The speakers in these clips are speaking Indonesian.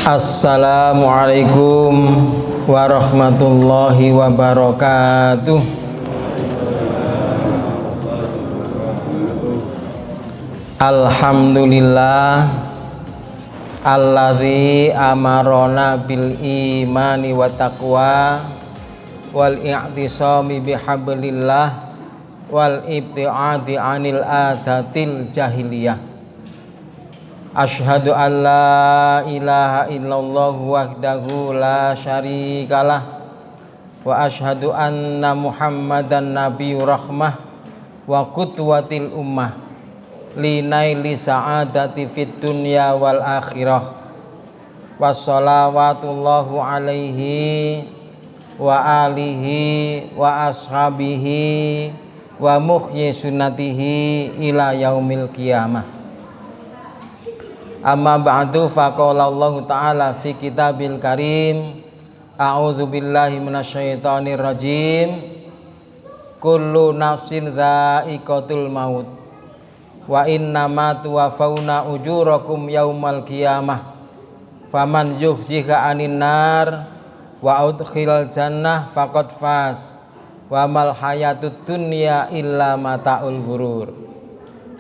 Assalamualaikum warahmatullahi wabarakatuh. Alhamdulillah alladzi amarona bil imani wa taqwa wal i'tisami bihablillah wal ibtiadi anil adatil jahiliyah. Asyhadu an la ilaha illallah wahdahu la syarikalah wa asyhadu anna muhammadan nabiyur rahmah wa qudwatil ummah linaili sa'adati fid dunya wal akhirah wassalawatullahu alaihi wa alihi wa ashabihi wa muhyi sunnatihi ila yaumil qiyamah. Amma ba'du, faqala Allah ta'ala fi kitabil karim, a'udzu billahi minasyaitonir rajim, kullu nafsin dha'iqatul maut wa innama tuwaffawna ujurakum yaumal qiyamah faman yuhziha 'anin nar wa udkhilal jannah faqad faz wa mal hayatud dunya illa mataul ghurur.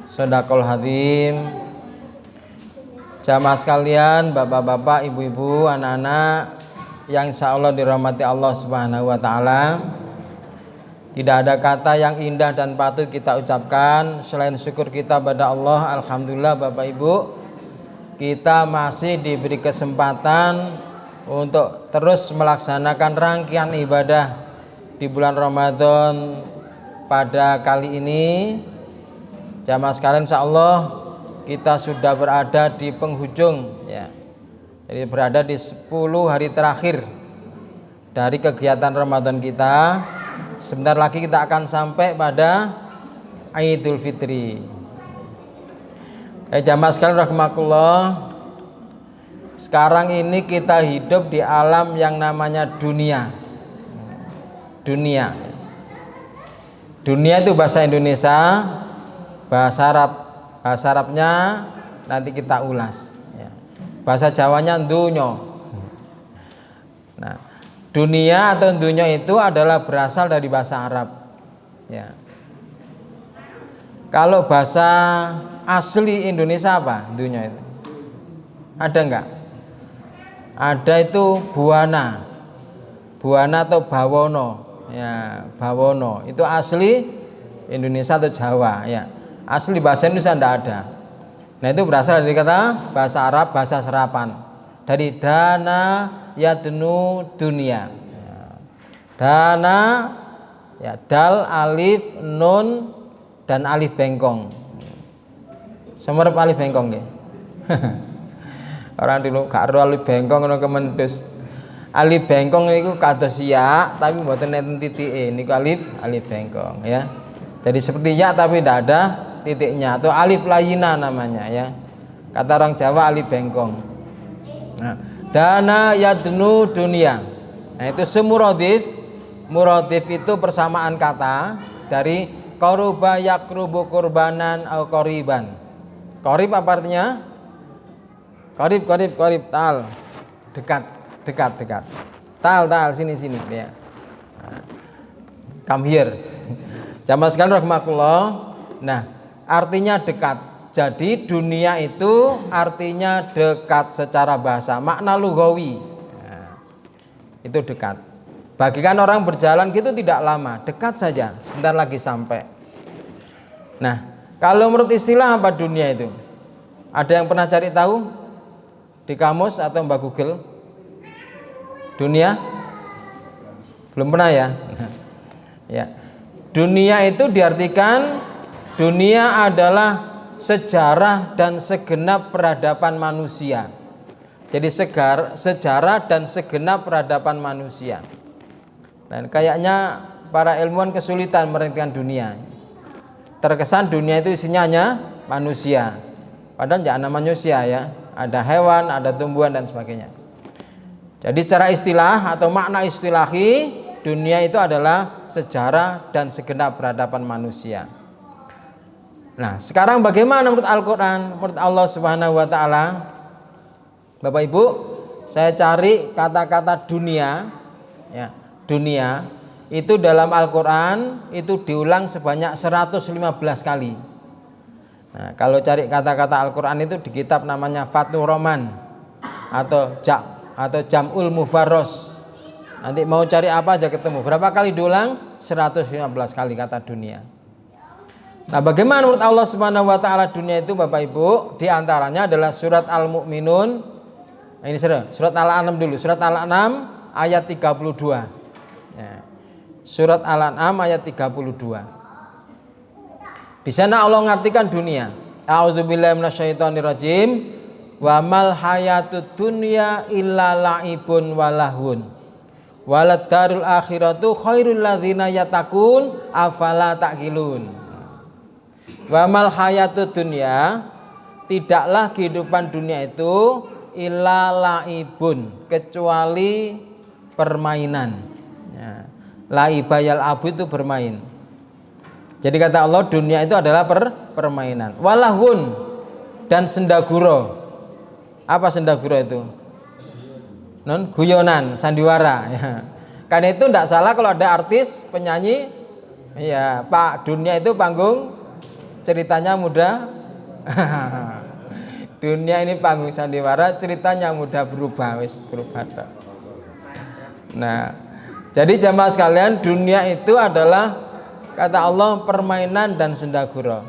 Shadaqal hadzim. Jamaah sekalian, bapak-bapak, ibu-ibu, anak-anak yang insyaallah dirahmati Allah Subhanahu wa taala. Tidak ada kata yang indah dan patut kita ucapkan selain syukur kita pada Allah. Alhamdulillah Bapak Ibu, kita masih diberi kesempatan untuk terus melaksanakan rangkaian ibadah di bulan Ramadan pada kali ini. Jamaah sekalian, insyaallah kita sudah berada di penghujung ya. Jadi berada di 10 hari terakhir dari kegiatan Ramadan kita. Sebentar lagi kita akan sampai pada Idul Fitri. Jamaah sekalian rahimakumullah, sekarang ini kita hidup di alam yang namanya dunia. Dunia itu bahasa Indonesia, bahasa Arabnya nanti kita ulas ya. Bahasa Jawanya dunyo. Nah, dunia atau dunyo itu adalah berasal dari bahasa Arab ya. Kalau bahasa asli Indonesia apa dunyo itu? Ada enggak? Ada, itu buana. Buana atau bawono ya, bawono itu asli Indonesia atau Jawa ya. Asli bahasa Indonesia tidak ada. Nah, itu berasal dari kata bahasa Arab, bahasa serapan, dari dana yadnu dunia. Dana ya, dal, alif, nun dan alif bengkong. Semerep alif bengkong nggih. Orang dulu gak ero alif bengkong ngono kemendus. Alif bengkong niku kados ya, tapi mboten enten titike. Niku alif bengkong ya. Jadi seperti ya tapi tidak ada titiknya, atau alif layina namanya ya. Kata orang Jawa alif bengkong. Nah, dana yadnu dunia. Nah, itu semurodif. Murodif itu persamaan kata dari koruba yakrubu kurbanan au koriban. Korib apa artinya? Korib tal. Dekat. Tal sini ya. Nah, come here. Jamaah sekalian rahimakumullah. Nah, artinya dekat. Jadi dunia itu artinya dekat secara bahasa, makna lughawi. Nah, itu dekat. Bagikan orang berjalan gitu tidak lama, dekat saja, sebentar lagi sampai. Nah, kalau menurut istilah apa dunia itu? Ada yang pernah cari tahu di kamus atau Mbak Google? Dunia? Belum pernah ya? Ya. Dunia itu diartikan dunia adalah sejarah dan segenap peradaban manusia. Jadi sejarah dan segenap peradaban manusia. Dan kayaknya para ilmuwan kesulitan merentikan dunia. Terkesan dunia itu isinya hanya manusia. Padahal tidak ada manusia ya. Ada hewan, ada tumbuhan dan sebagainya. Jadi secara istilah atau makna istilahi, dunia itu adalah sejarah dan segenap peradaban manusia. Nah, sekarang bagaimana menurut Al-Quran, menurut Allah Subhanahu wa Ta'ala? Bapak Ibu, saya cari kata-kata dunia, ya, dunia itu dalam Al-Quran itu diulang sebanyak 115 kali. Nah, kalau cari kata-kata Al-Quran itu di kitab namanya Fathur Rahman atau Jam'ul Mufarros. Nanti mau cari apa aja ketemu. Berapa kali diulang? 115 kali kata dunia. Nah, bagaimana menurut Allah Subhanahu wa taala dunia itu Bapak Ibu? Di antaranya adalah surat Al-Mu'minun. Nah, ini surat Al-An'am dulu. Surat Al-An'am ayat 32. Ya. Surat Al-An'am ayat 32. Di sana Allah mengartikan dunia. A'udzubillahi minasyaitonirrajim. Wa mal hayatud dunya illa la'ibun walahun. Walad darul akhiratu khairul ladzina yattaqun afala taqilun. Wa mal hayatud dunya, tidaklah kehidupan dunia itu illa la'ibun, kecuali permainan. Ya. Laibayal abu itu bermain. Jadi kata Allah dunia itu adalah permainan. Walahun dan sendaguro. Apa sendaguro itu? Guyonan, sandiwara. Ya. Karena itu tidak salah kalau ada artis, penyanyi, ya Pak, dunia itu panggung ceritanya mudah. Dunia ini panggung sandiwara, ceritanya mudah berubah, berubah. Nah, jadi jamaah sekalian, dunia itu adalah kata Allah permainan dan sendaguro.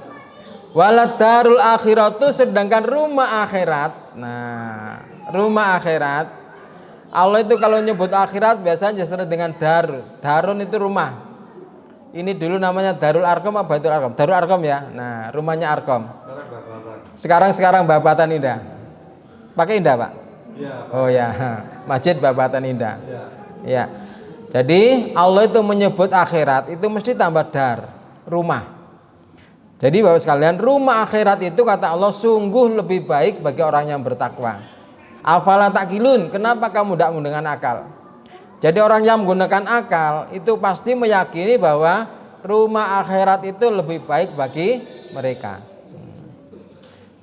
Walad darul akhiratu, sedangkan rumah akhirat. Nah, rumah akhirat Allah itu kalau nyebut akhirat biasanya disebut dengan darun itu rumah. Ini dulu namanya Darul Arkom apa Baitul Arkom? Darul Arkom ya. Nah, rumahnya Arkom. Sekarang Babatan Indah. Pakai Indah, Pak? Iya. Oh ya, Masjid Babatan Indah. Iya. Ya. Jadi Allah itu menyebut akhirat itu mesti tambah dar, rumah. Jadi Bapak sekalian, rumah akhirat itu kata Allah sungguh lebih baik bagi orang yang bertakwa. Afala taqilun, kenapa kamu tidak menggunakan akal? Jadi orang yang menggunakan akal itu pasti meyakini bahwa rumah akhirat itu lebih baik bagi mereka.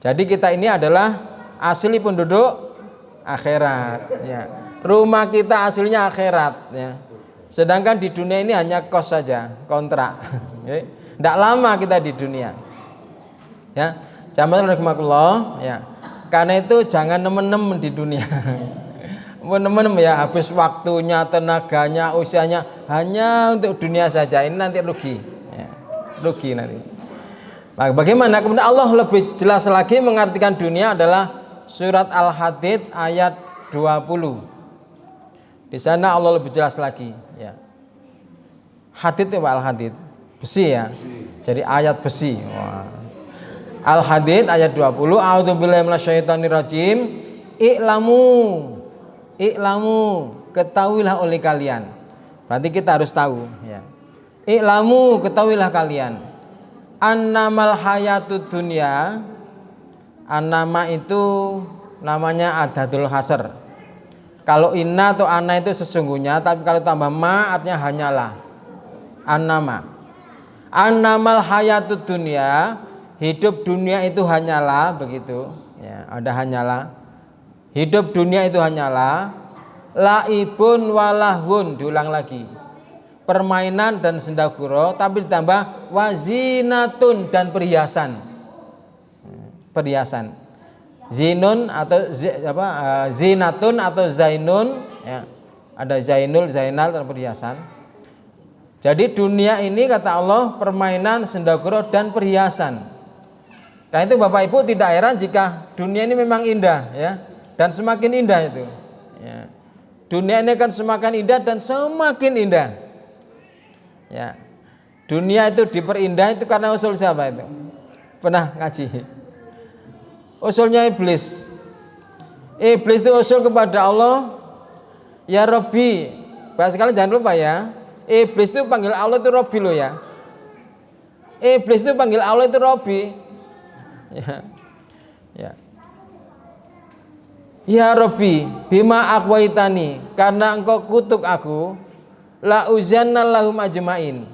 Jadi kita ini adalah asli penduduk akhirat. Ya. Rumah kita aslinya akhirat. Ya. Sedangkan di dunia ini hanya kos saja, kontrak. Tidak lama kita di dunia. Ya, jamaah rahimakumullah. Ya. Karena itu jangan nemen-nemen di dunia. Nemen-nemen ya, habis waktunya, tenaganya, usianya hanya untuk dunia saja. Ini nanti rugi. Ya, rugi nanti. Nah, bagaimana? Kemudian Allah lebih jelas lagi mengartikan dunia adalah surat Al-Hadid ayat 20. Di sana Allah lebih jelas lagi. Ya. Hadid itu Al-Hadid, besi ya. Jadi ayat besi. Wah. Al-Hadid ayat 20. A'udzubillahi minasyaitonirrajim. I'lamu, ketahuilah oleh kalian. Berarti kita harus tahu ya. I'lamu, ketahuilah kalian. Annamal hayatud dunya. Annama itu namanya adadul hasr. Kalau inna atau anna itu sesungguhnya, tapi kalau tambah ma artinya hanyalah. Annama. Annamal hayatud dunya, hidup dunia itu hanyalah, begitu ya, ada hanyalah. Hidup dunia itu hanyalah laibun walahun, diulang lagi, permainan dan sendaguro, tapi ditambah wazinatun dan perhiasan. Perhiasan zinun atau zinatun atau zainun ya. Ada zainul, zainal dan perhiasan. Jadi dunia ini kata Allah permainan, sendaguro dan perhiasan. Nah itu Bapak Ibu tidak heran jika dunia ini memang indah ya, dan semakin indah itu ya. Dunia ini kan semakin indah dan semakin indah ya. Dunia itu diperindah itu karena usul siapa itu? Pernah ngaji? Usulnya iblis. Iblis itu usul kepada Allah, ya Rabbi. Bahas sekalian jangan lupa ya, iblis itu panggil Allah itu Rabbi loh ya. Iblis itu panggil Allah itu Rabbi. Ya. Ya. Ya Rabbi, bima aqwaitani, karena engkau kutuk aku, la uzanna lahum ajmain,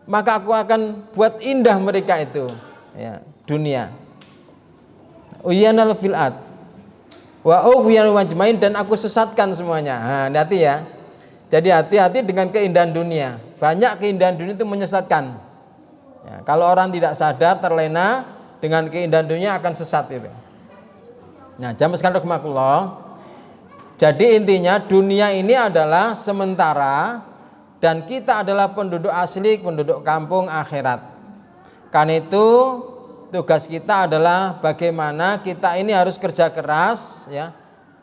maka aku akan buat indah mereka itu ya, dunia. Uyanal fil'at, Wa ughwiyahum ajmain, dan aku sesatkan semuanya. Nah, hati ya. Jadi hati-hati dengan keindahan dunia. Banyak keindahan dunia itu menyesatkan. Ya, kalau orang tidak sadar, terlena dengan keindahan dunia akan sesat itu. Nah, jamaah sekalian rahimakumullah. Jadi intinya dunia ini adalah sementara dan kita adalah penduduk asli, penduduk kampung akhirat. Karena itu tugas kita adalah bagaimana kita ini harus kerja keras ya.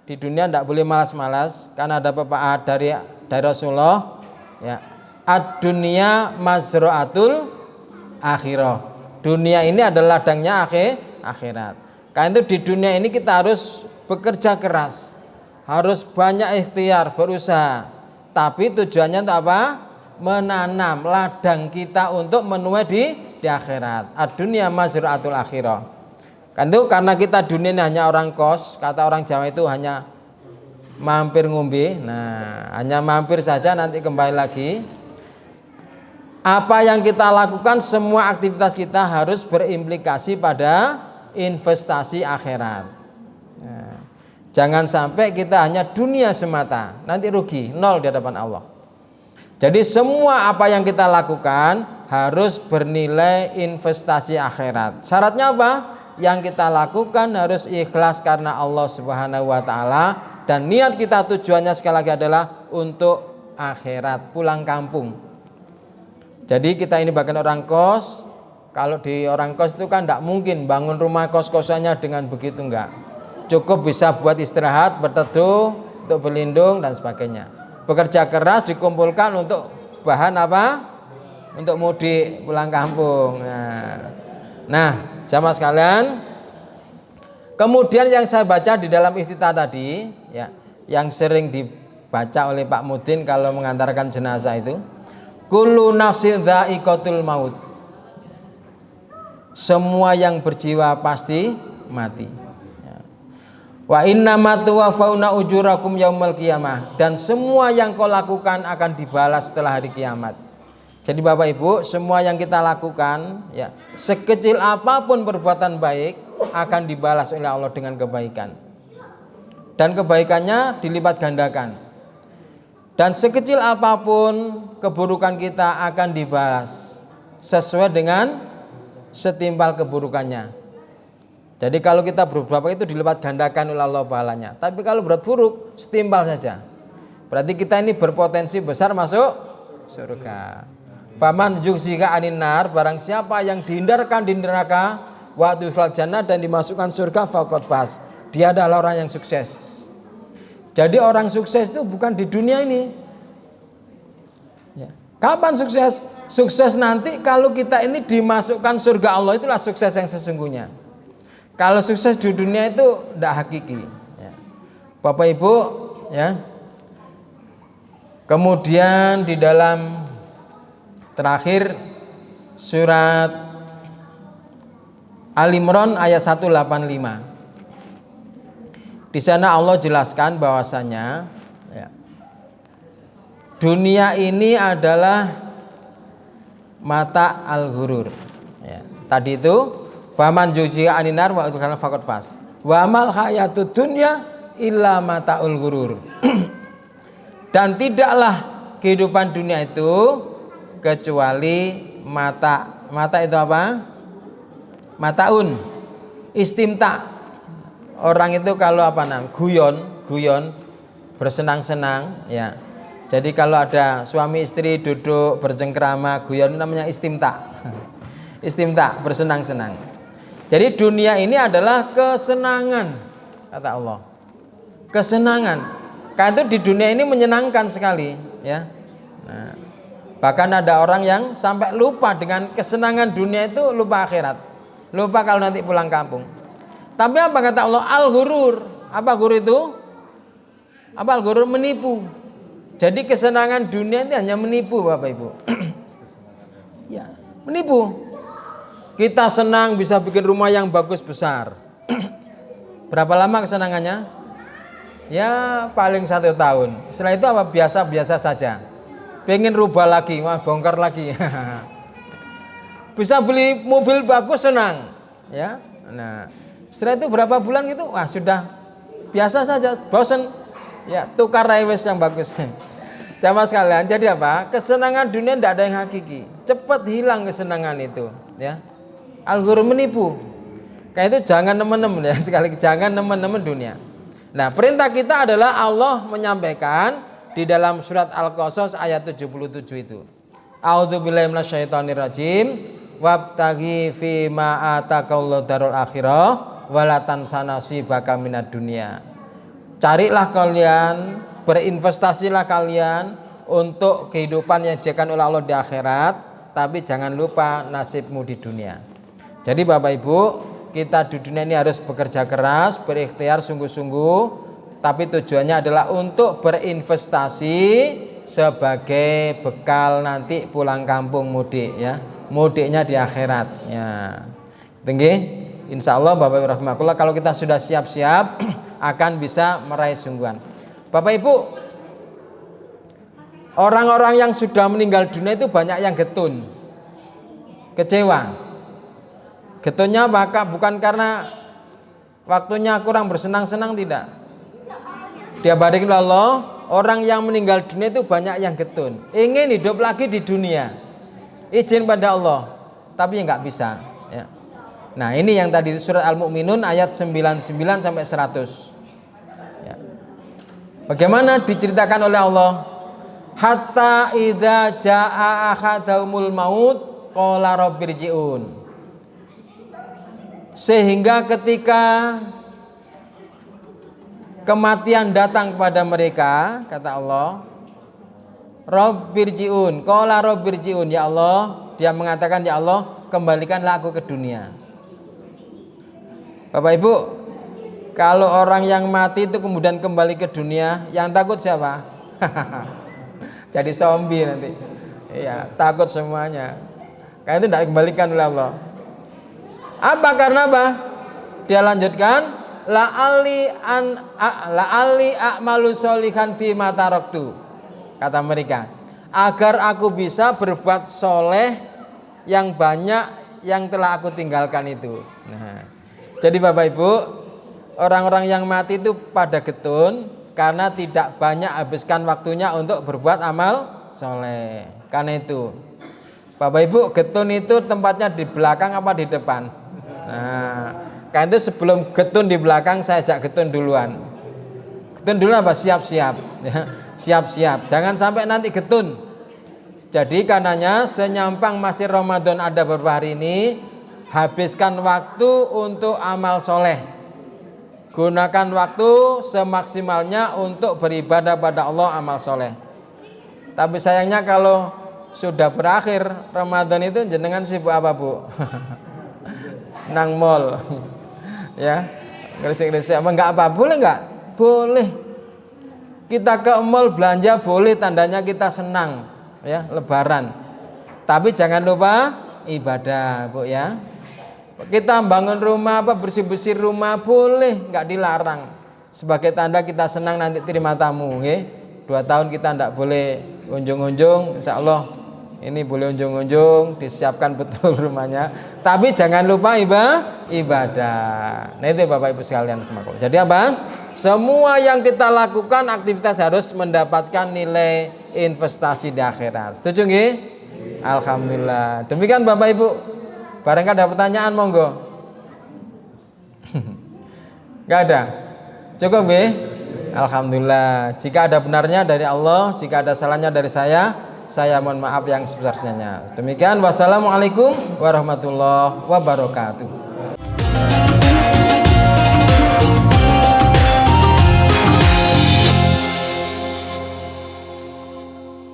Di dunia tidak boleh malas-malas, karena ada pepatah dari Rasulullah ya. Ad-dunya mazra'atul akhirah. Dunia ini adalah ladangnya akhirat. Karena itu di dunia ini kita harus bekerja keras, harus banyak ikhtiar, berusaha. Tapi tujuannya untuk apa? Menanam ladang kita untuk menuai di akhirat. Ad-dunya mazra'atul akhirah. Kan itu karena kita dunia ini hanya orang kos, kata orang Jawa itu hanya mampir ngombe. Nah, hanya mampir saja, nanti kembali lagi. Apa yang kita lakukan, semua aktivitas kita harus berimplikasi pada investasi akhirat. Nah, jangan sampai kita hanya dunia semata, nanti rugi, nol di hadapan Allah. Jadi semua apa yang kita lakukan harus bernilai investasi akhirat. Syaratnya apa? Yang kita lakukan harus ikhlas karena Allah Subhanahu wa taala, dan niat kita tujuannya sekali lagi adalah untuk akhirat, pulang kampung. Jadi kita ini bahkan orang kos, kalau di orang kos itu kan tidak mungkin bangun rumah kos-kosannya dengan begitu, enggak. Cukup bisa buat istirahat, berteduh, untuk berlindung dan sebagainya. Bekerja keras dikumpulkan untuk bahan apa? Untuk mudik pulang kampung. Nah, jamaah sekalian, kemudian yang saya baca di dalam iftitah tadi ya, yang sering dibaca oleh Pak Mudin kalau mengantarkan jenazah itu, kullu nafsin dha'iqatul maut. Semua yang berjiwa pasti mati. Wa innama tuwaffawna ujurakum yaumal qiyamah, dan semua yang kau lakukan akan dibalas setelah hari kiamat. Jadi Bapak Ibu, semua yang kita lakukan ya, sekecil apapun perbuatan baik akan dibalas oleh Allah dengan kebaikan. Dan kebaikannya dilipat gandakan. Dan sekecil apapun keburukan kita akan dibalas sesuai dengan setimpal keburukannya. Jadi kalau kita berbuat baik itu dilipat gandakan oleh Allah pahalanya. Tapi kalau berbuat buruk setimpal saja. Berarti kita ini berpotensi besar masuk surga. Faman yughzika anin nar, barang siapa yang dihindarkan di neraka wa tudkhilal jannah, dan dimasukkan surga, faqad faz. Dia adalah orang yang sukses. Jadi orang sukses itu bukan di dunia ini. Ya. Kapan sukses? Sukses nanti kalau kita ini dimasukkan surga Allah, itulah sukses yang sesungguhnya. Kalau sukses di dunia itu tidak hakiki ya. Bapak Ibu ya. Kemudian di dalam terakhir surat Al-Imran ayat 185. Di sana Allah jelaskan bahwasanya ya, dunia ini adalah mata al-ghurur ya. Tadi itu faman yughzika anin nar wa udkhilal faqad faz. Wa mal hayatud dunya illa mataul ghurur. Dan tidaklah kehidupan dunia itu kecuali mata. Mata itu apa? Mataun. Istimta. Orang itu kalau apa namanya? Guyon, bersenang-senang ya. Jadi kalau ada suami istri duduk bercengkrama guyon, namanya istimta. Istimta, bersenang-senang. Jadi dunia ini adalah kesenangan, kata Allah. Kesenangan. Karena itu di dunia ini menyenangkan sekali, ya. Nah, bahkan ada orang yang sampai lupa dengan kesenangan dunia itu, lupa akhirat, lupa kalau nanti pulang kampung. Tapi apa kata Allah? Al-ghurur. Apa ghurur itu? Apa al-ghurur? Menipu. Jadi kesenangan dunia ini hanya menipu, Bapak Ibu. Ya, menipu. Kita senang bisa bikin rumah yang bagus besar. Berapa lama kesenangannya? Ya paling 1 tahun. Setelah itu apa? Biasa-biasa saja. Pengen rubah lagi, wah bongkar lagi. Bisa beli mobil bagus, senang. Ya. Nah, setelah itu berapa bulan gitu, wah sudah biasa saja, bosen. Ya, tukar wis yang bagus. Jamaah sekalian, jadi apa? Kesenangan dunia tidak ada yang hakiki. Cepat hilang kesenangan itu, ya. Al-ghurur menipu. Kayak itu jangan nemen-nemen ya, sekali jangan nemen-nemen dunia. Nah, perintah kita adalah Allah menyampaikan di dalam surat Al-Qasas ayat 77 itu. A'udzubillahi minasyaitonirrajim. Wabtaghi fi ma atakallahu darul akhirah wala tansa nasibaka minad dunya. Carilah kalian, berinvestasilah kalian untuk kehidupan yang disediakan oleh Allah di akhirat, tapi jangan lupa nasibmu di dunia. Jadi Bapak Ibu, kita di dunia ini harus bekerja keras, berikhtiar sungguh-sungguh, tapi tujuannya adalah untuk berinvestasi sebagai bekal nanti pulang kampung mudik ya. Mudiknya di akhirat ya. Tinggi insya Allah Bapak Ibu rahmatullah, kalau kita sudah siap-siap akan bisa meraih sungguhan. Bapak Ibu, orang-orang yang sudah meninggal dunia itu banyak yang getun, kecewa. Getunnya bukan karena waktunya kurang bersenang-senang, tidak. Dia barikin Allah, orang yang meninggal dunia itu banyak yang getun, ingin hidup lagi di dunia, izin pada Allah, tapi nggak bisa ya. Nah, ini yang tadi surat Al-Mu'minun ayat 99 sampai 100. Ya. Bagaimana diceritakan oleh Allah? Hatta idza jaa ahadahumul maut qala rabbirji'un. Sehingga ketika kematian datang kepada mereka, kata Allah, rabbirji'un, qala rabbirji'un, ya Allah, dia mengatakan, ya Allah, kembalikanlah aku ke dunia. Bapak Ibu, kalau orang yang mati itu kemudian kembali ke dunia, yang takut siapa? Jadi zombie nanti. Iya, takut semuanya. Karena itu tidak dikembalikan oleh Allah. Apa? Karena apa? Dia lanjutkan, la'ali a'malu sholihan fi ma taraktu. Kata mereka, agar aku bisa berbuat soleh yang banyak yang telah aku tinggalkan itu. Nah, jadi Bapak Ibu, orang-orang yang mati itu pada getun karena tidak banyak habiskan waktunya untuk berbuat amal soleh. Karena itu Bapak Ibu, getun itu tempatnya di belakang apa di depan? Nah, karena itu sebelum getun di belakang, saya ajak getun duluan. Getun dulu apa? Siap-siap ya. Siap-siap, jangan sampai nanti getun. Jadi karenanya senyampang masih Ramadan ada beberapa hari ini, habiskan waktu untuk amal soleh. Gunakan waktu semaksimalnya untuk beribadah pada Allah, amal soleh. Tapi sayangnya kalau sudah berakhir Ramadan itu jenengan sibuk apa Bu? Nang mall ya, gresik-gresik apa enggak apa? Boleh enggak? Boleh. Kita ke mall belanja boleh, tandanya kita senang ya, lebaran. Tapi jangan lupa ibadah Bu ya. Kita bangun rumah apa, bersih-bersih rumah boleh, enggak dilarang. Sebagai tanda kita senang nanti terima tamu nggih. 2 tahun kita enggak boleh unjung-unjung, insyaallah ini boleh unjung-unjung, disiapkan betul rumahnya. Tapi jangan lupa ibadah. Nah itu Bapak Ibu sekalian. Jadi apa? Semua yang kita lakukan aktivitas harus mendapatkan nilai investasi di akhirat. Setuju nggih? Alhamdulillah. Demikian Bapak Ibu. Barangkali ada pertanyaan monggo. Enggak ada. Cukup nggih? Alhamdulillah. Jika ada benarnya dari Allah, jika ada salahnya dari saya mohon maaf yang sebesar-besarnya. Demikian, wassalamualaikum warahmatullahi wabarakatuh.